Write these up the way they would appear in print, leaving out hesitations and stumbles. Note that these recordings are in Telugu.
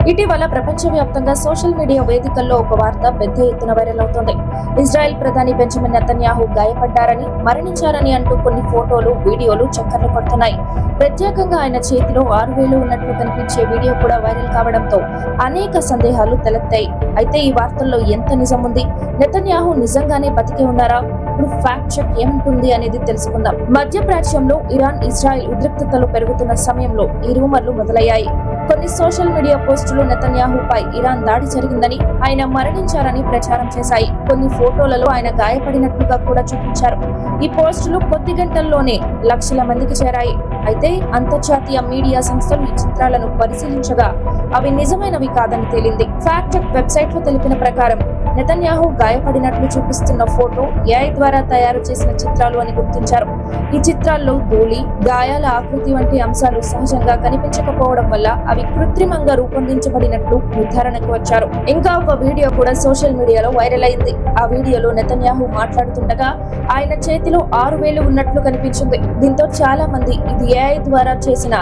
ఇటీవల ప్రపంచవ్యాప్తంగా సోషల్ మీడియా వేదికల్లో ఒక వార్త పెద్ద ఎత్తున వైరల్ అవుతోంది. ఇజ్రాయెల్ ప్రధాని బెంజమిన్ నెతన్యాహు గాయపడ్డారని, మరణించారని అంటూ కొన్ని ఫోటోలు, వీడియోలు చక్కర్లు కొడుతున్నాయి. ప్రత్యేకంగా ఆయన చేతిలో 6 వేళ్లు ఉన్నట్లు కనిపించే వీడియో కూడా వైరల్ కావడంతో అనేక సందేహాలు తలెత్తాయి. అయితే ఈ వార్తల్లో ఎంత నిజం ఉంది? నెతన్యాహు నిజంగానే బతికే ఉన్నారా? ఇప్పుడు ఫ్యాక్ట్ చెక్ ఏమంటుంది అనేది తెలుసుకుందాం. మధ్యప్రాచ్యంలో ఇరాన్, ఇజ్రాయెల్ ఉద్రిక్తతలు పెరుగుతున్న సమయంలో ఈ రూమర్లు మొదలయ్యాయి. కొన్ని సోషల్ మీడియా పోస్టులు నెతన్యాహుపై ఇరాన్ దాడి జరిగిందని, ఆయన మరణించారని ప్రచారం చేశాయి. కొన్ని ఫోటోలలో ఆయన గాయపడినట్లుగా కూడా చూపించారు. ఈ పోస్టులు కొద్ది గంటల్లోనే లక్షల మందికి చేరాయి. అయితే అంతర్జాతీయ మీడియా సంస్థలు ఈ చిత్రాలను పరిశీలించగా అవి నిజమైనవి కాదని తేలింది. ఫ్యాక్ట్ చెక్ వెబ్సైట్ లో తెలిపిన ప్రకారం నెతన్యాహు గాయపడినట్లు చూపిస్తున్న ఫోటో ఏఐ ద్వారా తయారు చేసిన చిత్రాలు అని గుర్తించారు. ఈ చిత్రాల్లో ధూళి, గాయాల ఆకృతి వంటి అంశాలు సహజంగా కనిపించకపోవడం వల్ల అవి కృత్రిమంగా రూపొందించబడినట్లు నిర్ధారణకు వచ్చారు. ఇంకా ఒక వీడియో కూడా సోషల్ మీడియాలో వైరల్ అయింది. ఆ వీడియోలో నెతన్యాహు మాట్లాడుతుండగా ఆయన చేతిలో 6 వేళ్లు ఉన్నట్లు కనిపించింది. దీంతో చాలా మంది ఇది ఏఐ ద్వారా చేసిన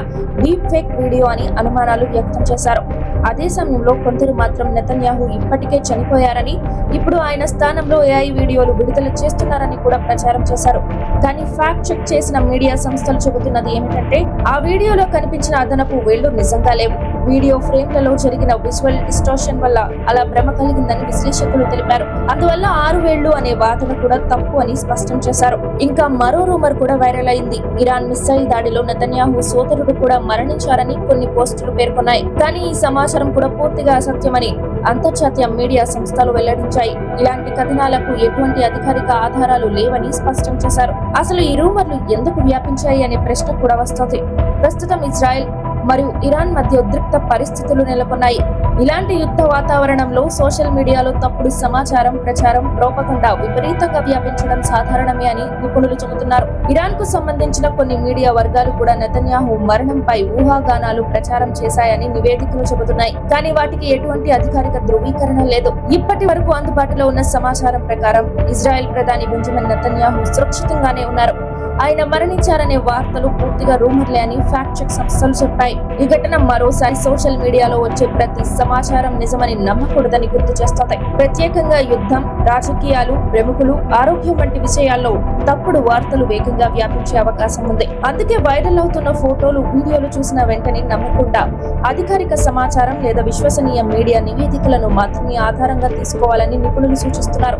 డీప్ ఫేక్ వీడియో అని అనుమానాలు వ్యక్తం చేశారు. అదే సమయంలో కొందరు మాత్రం నెతన్యాహు ఇప్పటికే చనిపోయారని, ఇప్పుడు ఆయన స్థానంలో ఏఐ వీడియోలు విడుదల చేస్తున్నారని కూడా ప్రచారం చేశారు. కానీ ఫ్యాక్ట్ చెక్ చేసిన మీడియా సంస్థలు చెబుతున్నది ఏమిటంటే, ఆ వీడియోలో కనిపించిన అదనపు వేళ్లు నిజంగా లేవు. వీడియో ఫ్రేమ్లలో జరిగిన విజువల్ డిస్టార్షన్ వల్ల అలా భ్రమ కలిగిందని విశ్లేషకులు తెలిపారు. అందువల్ల 6 వేళ్లు అనే వాదన కూడా తప్పు అని స్పష్టం చేశారు. ఇంకా మరో రూమర్ కూడా వైరల్ అయింది. ఇరాన్ మిస్సైల్ దాడిలో నెతన్యాహు సోదరుడు కూడా మరణించారని కొన్ని పోస్టులు పేర్కొన్నాయి. కానీ ఈ సమాచారం కూడా పూర్తిగా అసత్యమని అంతర్జాతీయ మీడియా సంస్థలు వెల్లడించాయి. ఇలాంటి కథనాలకు ఎటువంటి అధికారిక ఆధారాలు లేవని స్పష్టం చేశారు. అసలు ఈ రూమర్లు ఎందుకు వ్యాపించాయి అనే ప్రశ్న కూడా వస్తోంది. ప్రస్తుతం ఇజ్రాయెల్ మరియు ఇరాన్ మధ్య ఉద్రిక్త పరిస్థితులు నెలకొన్నాయి. ఇలాంటి యుద్ధ వాతావరణంలో సోషల్ మీడియాలో తప్పుడు సమాచారం, ప్రచారం, ప్రోపగండా విపరీతంగా వ్యాపించడం సాధారణమే అని నిపుణులు చెబుతున్నారు. ఇరాన్ కు సంబంధించిన కొన్ని మీడియా వర్గాలు కూడా నెతన్యాహు మరణంపై ఊహాగానాలు ప్రచారం చేశాయని నివేదికలు చెబుతున్నాయి. కానీ వాటికి ఎటువంటి అధికారిక ధృవీకరణ లేదు. ఇప్పటి వరకు అందుబాటులో ఉన్న సమాచారం ప్రకారం ఇజ్రాయెల్ ప్రధాని బెంజమిన్ నెతన్యాహు సురక్షితంగానే ఉన్నారు. ఆయన మరణించారనే వార్తలు పూర్తిగా రూమర్లే అని ఫ్యాక్ట్ చెక్ సంస్థలు చెప్పాయి. ఈ ఘటన మరోసారి సోషల్ మీడియాలో వచ్చే ప్రతి సమాచారం నిజమని నమ్మకూడదని గుర్తు చేస్తోంది. ప్రత్యేకంగా యుద్ధం, రాజకీయాలు, ప్రముఖులు, ఆరోగ్యం వంటి విషయాల్లో తప్పుడు వార్తలు వేగంగా వ్యాపించే అవకాశం ఉంది. అందుకే వైరల్ అవుతున్న ఫోటోలు, వీడియోలు చూసిన వెంటనే నమ్మకుండా అధికారిక సమాచారం లేదా విశ్వసనీయ మీడియా నివేదికలను మాత్రమే ఆధారంగా తీసుకోవాలని నిపుణులు సూచిస్తున్నారు.